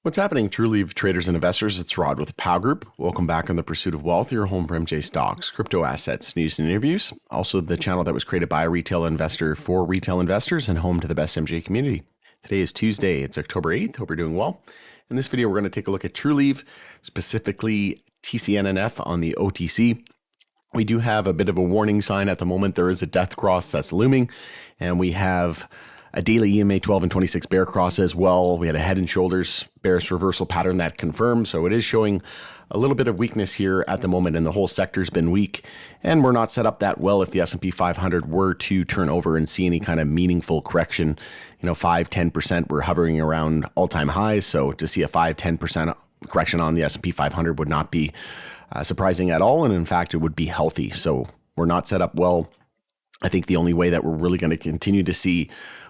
What's happening, Trulieve traders and investors? It's Rod with the POW Group. Welcome back on the Pursuit of Wealth, your home for MJ stocks, crypto assets, news, and interviews. Also, the channel that was created by a retail investor for retail investors and home to the best MJ community. Today is Tuesday. It's October 8th. Hope you're doing well. In this video, we're going to take a look at Trulieve, specifically TCNNF on the OTC. We do have a bit of a warning sign at the moment. There is a death cross that's looming, and we have a daily EMA 12 and 26 bear cross as well. We had a head and shoulders bearish reversal pattern that confirmed. So it is showing a little bit of weakness here at the moment, and the whole sector's been weak. And we're not set up that well if the S&P 500 were to turn over and see any kind of meaningful correction. 5-10%, we're hovering around all-time highs. So to see a 5-10% correction on the S&P 500 would not be surprising at all. And in fact, it would be healthy. So we're not set up well. I think the only way that we're really going to continue to see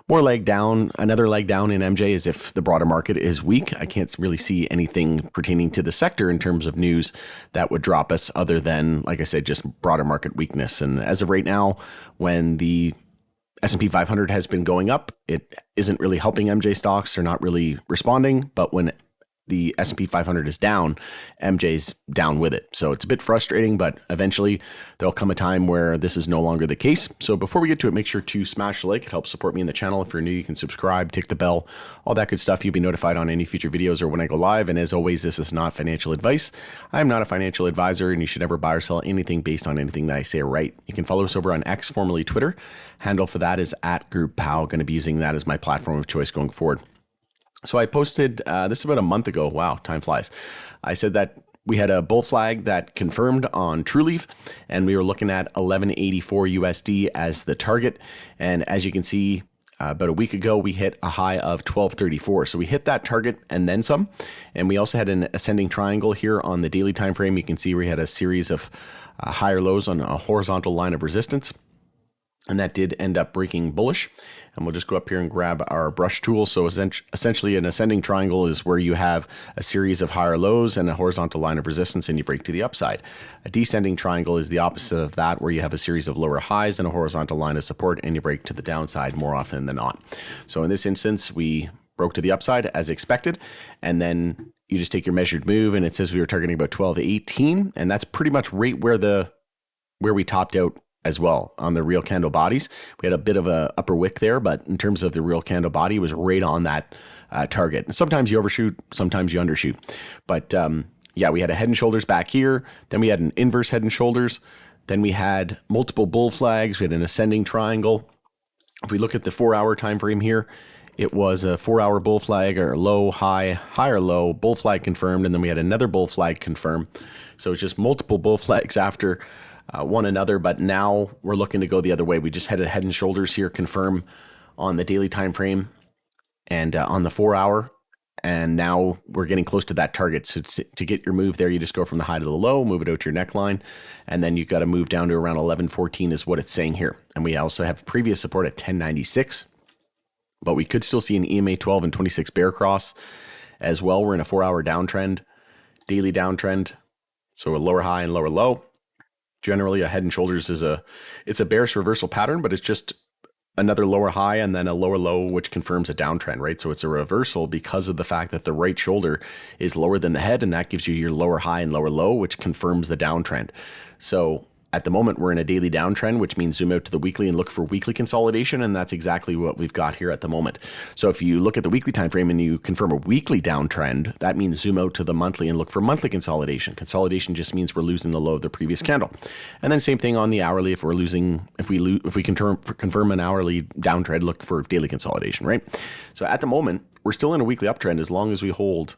more leg down, another leg down in MJ is if the broader market is weak. I can't really see anything pertaining to the sector in terms of news that would drop us other than, like I said, just broader market weakness. And as of right now, when the S&P 500 has been going up, it isn't really helping MJ stocks. They're not really responding. But when the S&P 500 is down, MJ's down with it. So it's a bit frustrating, but eventually there'll come a time where this is no longer the case. So before we get to it, make sure to smash the like. It helps support me in the channel. If you're new, you can subscribe, tick the bell, all that good stuff. You'll be notified on any future videos or when I go live. And as always, this is not financial advice. I'm not a financial advisor, and you should never buy or sell anything based on anything that I say or write. You can follow us over on X, formerly Twitter. Handle for that is @GroupPow. Going to be using that as my platform of choice going forward. So I posted this about a month ago. Wow, time flies. I said that we had a bull flag that confirmed on Trulieve, and we were looking at 1184 USD as the target. And as you can see, about a week ago, we hit a high of 1234. So we hit that target and then some. And we also had an ascending triangle here on the daily time frame. You can see we had a series of higher lows on a horizontal line of resistance. And that did end up breaking bullish. And we'll just go up here and grab our brush tool. So essentially an ascending triangle is where you have a series of higher lows and a horizontal line of resistance, and you break to the upside. A descending triangle is the opposite of that, where you have a series of lower highs and a horizontal line of support, and you break to the downside more often than not. So in this instance, we broke to the upside as expected, and then you just take your measured move, and it says we were targeting about 1218, and that's pretty much right where we topped out as well on the real candle bodies. We had a bit of a upper wick there, but in terms of the real candle body, it was right on that target. And sometimes you overshoot, sometimes you undershoot. But yeah, we had a head and shoulders back here. Then we had an inverse head and shoulders. Then we had multiple bull flags. We had an ascending triangle. If we look at the 4-hour time frame here, it was a 4-hour bull flag, or low, high, higher, low, bull flag confirmed. And then we had another bull flag confirmed. So it's just multiple bull flags after one another, but now we're looking to go the other way. We just had a head and shoulders here confirm on the daily time frame and on the 4-hour, and now we're getting close to that target. So to get your move there, you just go from the high to the low, move it out to your neckline, and then you've got to move down to around 1114 is what it's saying here. And we also have previous support at 1096, but we could still see an EMA 12 and 26 bear cross as well. We're in a 4-hour downtrend, daily downtrend, so a lower high and lower low. Generally, a head and shoulders it's a bearish reversal pattern, but it's just another lower high and then a lower low, which confirms a downtrend, right? So it's a reversal because of the fact that the right shoulder is lower than the head, and that gives you your lower high and lower low, which confirms the downtrend. So at the moment, we're in a daily downtrend, which means zoom out to the weekly and look for weekly consolidation, and that's exactly what we've got here at the moment. So if you look at the weekly time frame and you confirm a weekly downtrend, that means zoom out to the monthly and look for monthly consolidation. Consolidation just means we're losing the low of the previous candle. And then same thing on the hourly. If we confirm an hourly downtrend, look for daily consolidation, right? So at the moment, we're still in a weekly uptrend as long as we hold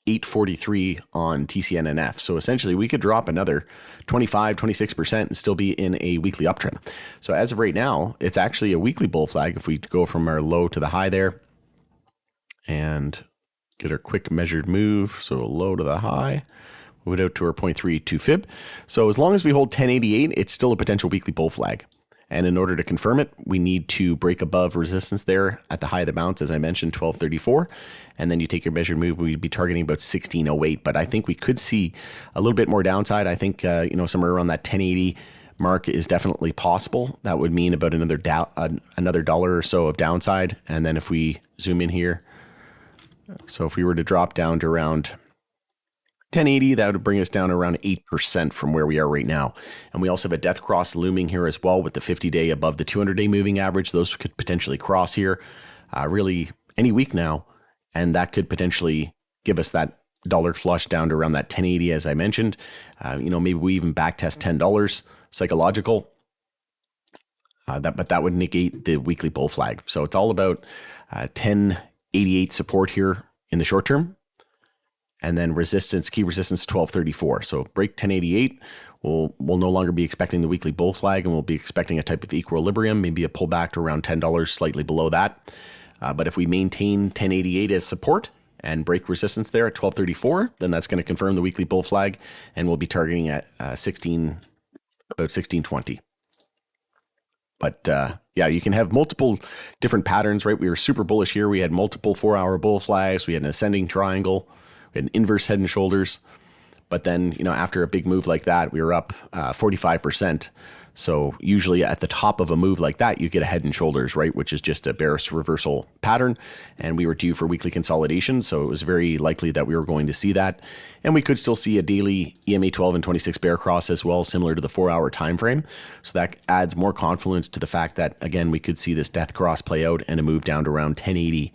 843 on TCNNF. So essentially we could drop another 25-26% and still be in a weekly uptrend. So as of right now, it's actually a weekly bull flag. If we go from our low to the high there and get our quick measured move, so low to the high, move it out to our 0.32 fib. So as long as we hold 1088, it's still a potential weekly bull flag. And in order to confirm it, we need to break above resistance there at the high of the bounce, as I mentioned, 1234. And then you take your measured move, we'd be targeting about 1608. But I think we could see a little bit more downside. I think, somewhere around that 1080 mark is definitely possible. That would mean about another dollar or so of downside. And then if we zoom in here, So if we were to drop down to around 1080, that would bring us down around 8% from where we are right now. And we also have a death cross looming here as well with the 50-day above the 200-day moving average. Those could potentially cross here really any week now. And that could potentially give us that dollar flush down to around that 1080, as I mentioned. Maybe we even back test $10 psychological. But that would negate the weekly bull flag. So it's all about 1088 support here in the short term. And then resistance, key resistance 1234. So break 1088, we'll no longer be expecting the weekly bull flag, and we'll be expecting a type of equilibrium, maybe a pullback to around $10, slightly below that. But if we maintain 1088 as support and break resistance there at 1234, then that's going to confirm the weekly bull flag, and we'll be targeting at about 1620. But yeah, you can have multiple different patterns, right? We were super bullish here. We had multiple 4-hour bull flags. We had an ascending triangle. We had an inverse head and shoulders. But then, after a big move like that, we were up 45%. So usually at the top of a move like that, you get a head and shoulders, right? Which is just a bearish reversal pattern. And we were due for weekly consolidation. So it was very likely that we were going to see that. And we could still see a daily EMA 12 and 26 bear cross as well, similar to the 4-hour time frame. So that adds more confluence to the fact that, again, we could see this death cross play out and a move down to around 1080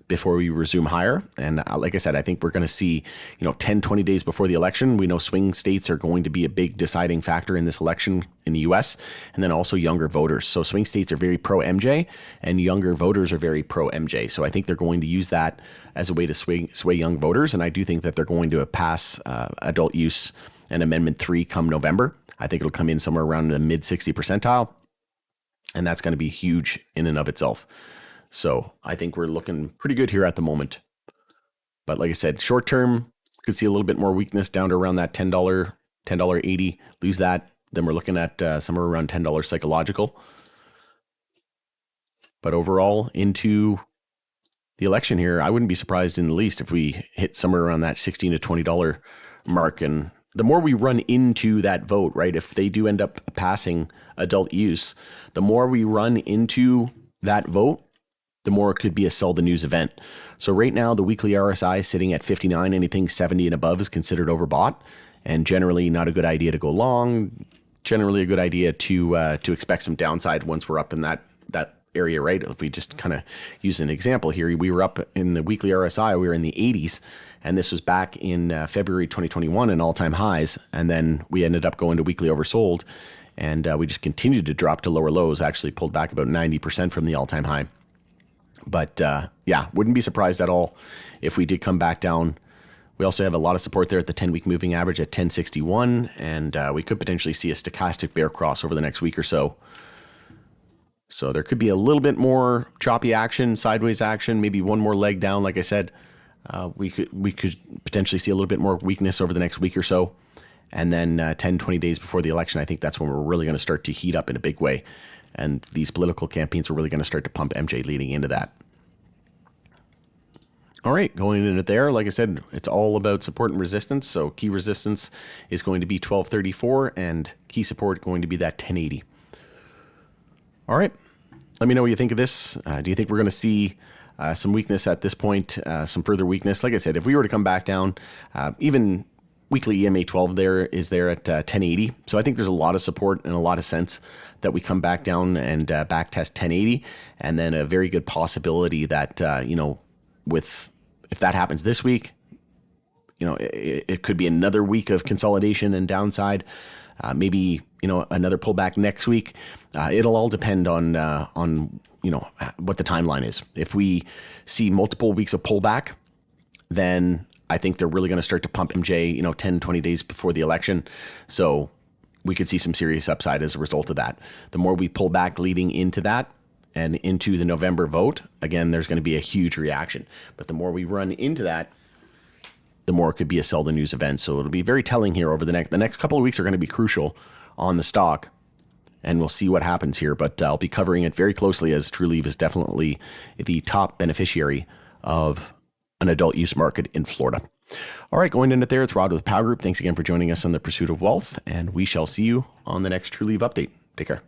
before we resume higher. And like I said, I think we're going to see, 10, 20 days before the election. We know swing states are going to be a big deciding factor in this election in the US, and then also younger voters. So swing states are very pro MJ and younger voters are very pro MJ. So I think they're going to use that as a way to sway young voters. And I do think that they're going to pass adult use and Amendment 3 come November. I think it'll come in somewhere around the mid 60 percentile. And that's going to be huge in and of itself. So I think we're looking pretty good here at the moment. But like I said, short term, could see a little bit more weakness down to around that $10.80. Lose that, then we're looking at somewhere around $10 psychological. But overall, into the election here, I wouldn't be surprised in the least if we hit somewhere around that $16 to $20 mark. And the more we run into that vote, right, if they do end up passing adult use, the more we run into that vote, the more it could be a sell the news event. So right now, the weekly RSI is sitting at 59. Anything 70 and above is considered overbought, and generally not a good idea to go long. Generally a good idea to expect some downside once we're up in that area, right? If we just kind of use an example here, we were up in the weekly RSI, we were in the 80s, and this was back in February 2021 in all-time highs, and then we ended up going to weekly oversold, and we just continued to drop to lower lows, actually pulled back about 90% from the all-time high. But yeah, wouldn't be surprised at all if we did come back down. We also have a lot of support there at the 10-week moving average at 1061, and we could potentially see a stochastic bear cross over the next week or so. So there could be a little bit more choppy action, sideways action, maybe one more leg down. Like I said, we could potentially see a little bit more weakness over the next week or so. And then 10, 20 days before the election, I think that's when we're really going to start to heat up in a big way. And these political campaigns are really going to start to pump MJ leading into that. All right, going into there, like I said, it's all about support and resistance. So key resistance is going to be 1234 and key support going to be that 1080. All right, let me know what you think of this. Do you think we're going to see some weakness at this point, some further weakness? Like I said, if we were to come back down, even weekly EMA 12 is there at 1080. So I think there's a lot of support and a lot of sense that we come back down and back test 1080. And then a very good possibility that, if that happens this week, it could be another week of consolidation and downside. Maybe, another pullback next week. It'll all depend on what the timeline is. If we see multiple weeks of pullback, then I think they're really going to start to pump MJ, 10, 20 days before the election. So we could see some serious upside as a result of that. The more we pull back leading into that and into the November vote, again, there's going to be a huge reaction. But the more we run into that, the more it could be a sell the news event. So it'll be very telling here over the next couple of weeks are going to be crucial on the stock. And we'll see what happens here. But I'll be covering it very closely as Trulieve is definitely the top beneficiary of an adult use market in Florida. All right, going into there, it's Rod with Power Group. Thanks again for joining us on the Pursuit of Wealth, and we shall see you on the next Trulieve update. Take care.